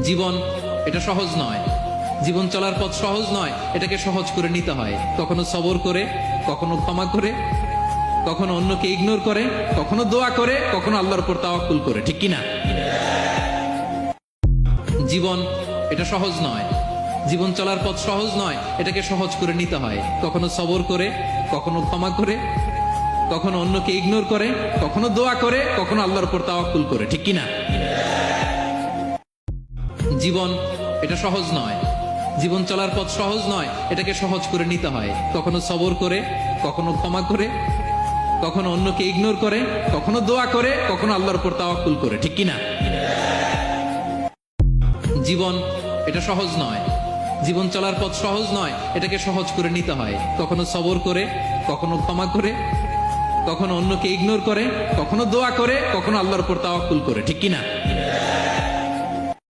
জীবন এটা সহজ নয়, জীবন চলার পথ সহজ নয়, এটাকে সহজ করে নিতে হয়। কখনো সবর করে, কখনো ক্ষমা করে, কখনো অন্যকে ইগনোর করে, কখনো দোয়া করে, কখনো আল্লাহর উপর তাওয়াক্কুল করে, ঠিক কিনা? জীবন এটা সহজ নয়, জীবন চলার পথ সহজ নয়, এটাকে সহজ করে নিতে হয়। কখনো সবর করে, কখনো ক্ষমা করে, কখনো অন্যকে ইগনোর করে, কখনো দোয়া করে, কখনো আল্লাহর উপর তাওয়াক্কুল করে, ঠিক কিনা? জীবন এটা সহজ নয়, জীবন চলার পথ সহজ নয়, এটাকে সহজ করে নিতে হয়। কখনো সবর করে, কখনো ক্ষমা করে, কখনো অন্যকে ইগনোর করে, কখনো দোয়া করে, কখনো আল্লাহর উপর তাওয়াক্কুল করে, ঠিক কিনা? জীবন এটা সহজ নয়, জীবন চলার পথ সহজ নয়, এটাকে সহজ করে নিতে হয়। কখনো সবর করে, কখনো ক্ষমা করে, কখনো অন্যকে ইগনোর করে, কখনো দোয়া করে, কখনো আল্লাহর উপর তাওয়াক্কুল করে, ঠিক কিনা?